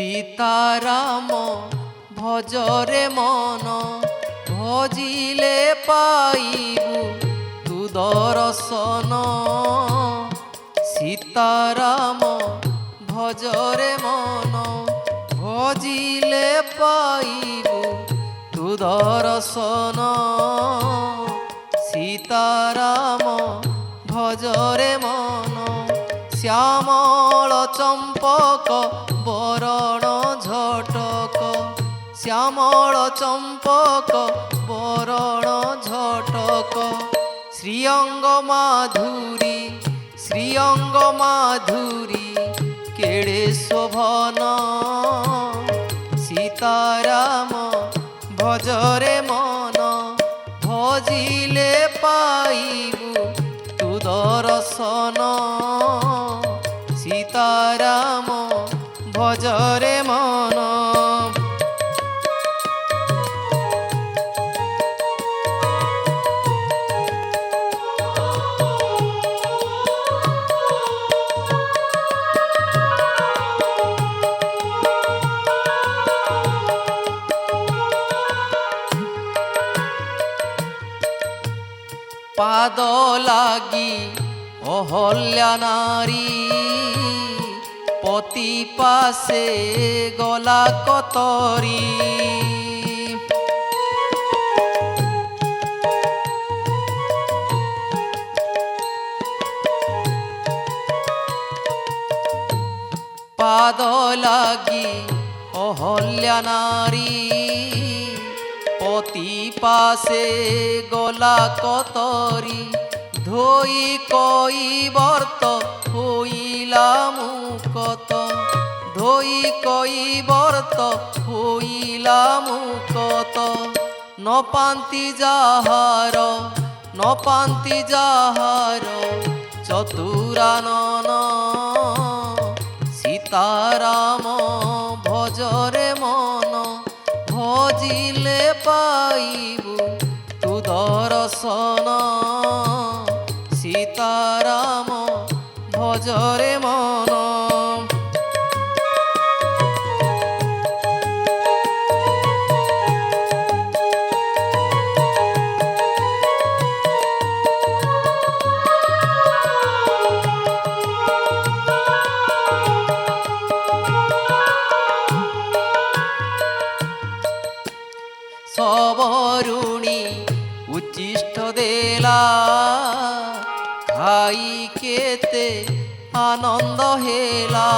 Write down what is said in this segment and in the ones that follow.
সীতারাম ভজরে মন, ভজিলে পাইবু তু দর্শন। সীতারাম ভজরে মন, ভজিলে পাইবু তু দর্শন। সীতারাম ভজরে মন, শ্যামল চম্পক বরণ ঝটক। শ্যামল চম্পক বরণ ঝটক, শ্রীঅঙ্গ মাধুরী শ্রীঅঙ্গ মাধুরী কেড়ে শোভন। সীতারাম ভজরে মন, ভজিলে পাইবু তু দর্শন। সীতারাম ভজরে মন। পাদ লাগি অহল্যা নারী, পতি পাশে গলা কতরি। পাদ লাগি অহল্যা নারী, পতি পাশে গলা কতরি। ধোই কৈবর্ত হইলা মুকত, ধোই কৈবর্ত হইলা মুকত। নপান্তি যাহার নপান্তি যাহার চতুরানন। সীতারাম ভজরে মন, ভজিলে পাইবু তু দর্শন। সীতারাম ভজরে মন। সবরুণী উচ্ছিষ্ট দেলা, খাই কেতে আনন্দ হেলা।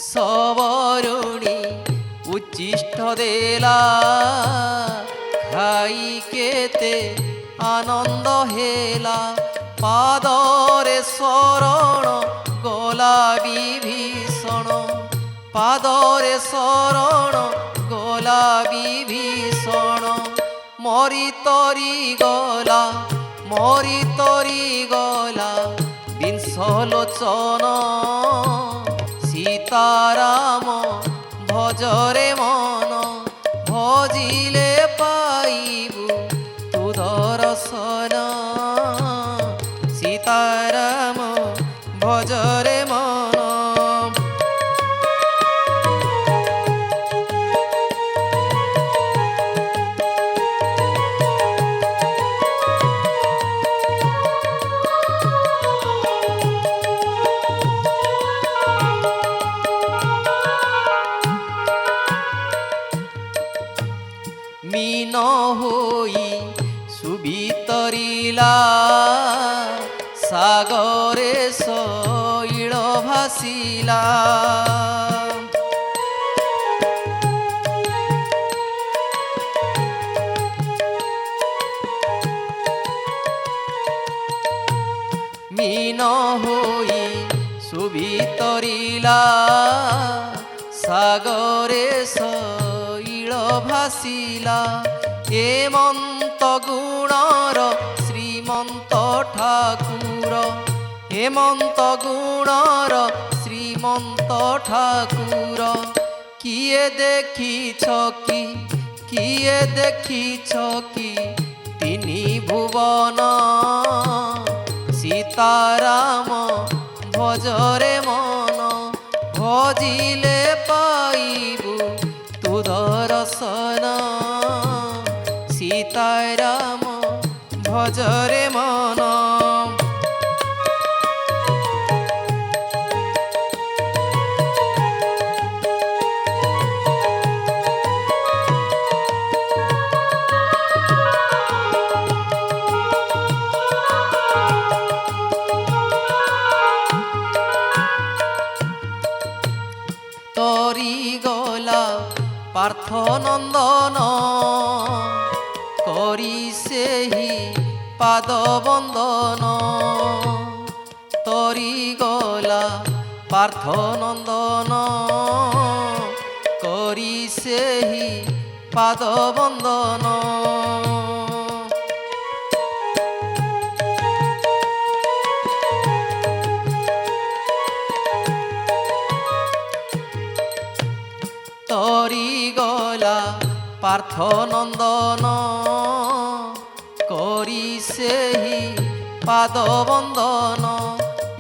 সবরুণী উচ্ছিষ্ট দেলা, খাই কেতে আনন্দ হেলা। পাদরে শরণ গলা বিভীষণ, পাদরে শরণ গলা বিভীষণ। মরি তরি গলা মরি তরি গলা বিংশলোচন। সীতারাম ভজরে মন, ভজিলে পাইবু তু দর্শন। সীতারাম ভজরে মন। মীন হই সুবিতরিলা, সাগরে শৈল ভাসিলা। মীন হই সুবিতরিলা, সাগরে শৈল ভাসিলা। হেমন্ত গুণর শ্রীমন্ত ঠাকুর, হেমন্ত গুণর শ্রীমন্ত ঠাকুর। কিয়ে দেখিছ কি কিয়ে দেখিছ কি তিনি ভুবন সীতারাম ভজরে মন ভজিলে পাইবু তু দর্শন সীতারাম ভজরে মন তরি গলা পার্থ নন্দন করি সেহি পাদ বন্দন তরি গলা পার্থ নন্দন করি সেহি পাদ বন্দন তরি গলা পার্থ নন্দন করি সেহি পাদ বন্দন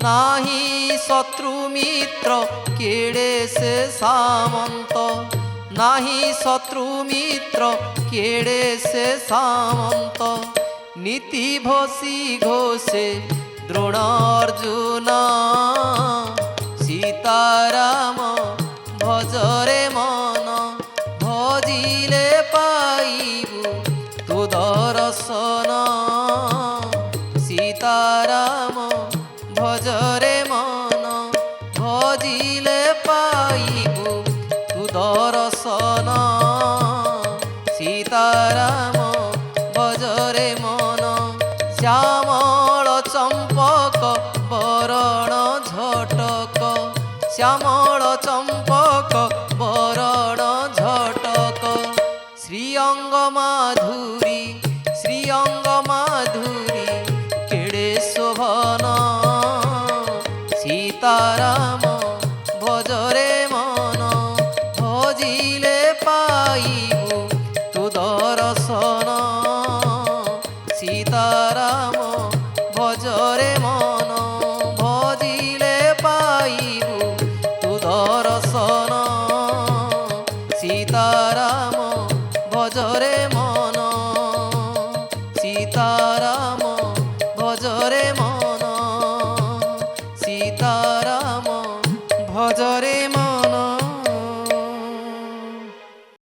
নাহি শত্রু মিত্র কেড়ে সে সামন্ত নাহি শত্রু মিত্র কেড়ে সে সামন্ত নীতি ভসি ঘোষে দ্রোণ অর্জুন সীতারাম ভজরে মন ভজিলে পাইবু তু দর্শন সীতারাম ভজরে মন ভজিলে পাইবু তু দর্শন সীতারাম ভজরে মন শ্যামল চম্পক বরণ ঝটক শ্যামল চম্পক বরণ ঝটক শ্রীঅঙ্গ মাধুরী কেড়ে শোভন সীতারাম ভজরে মন ভজিলে পাইবু তু দর্শন সীতারাম ভজরে মন ভজিলে পাইবু তু দর্শন সীতারাম ভজরে মন সীতারাম ভজরে মন সীতারাম ভজরে মন।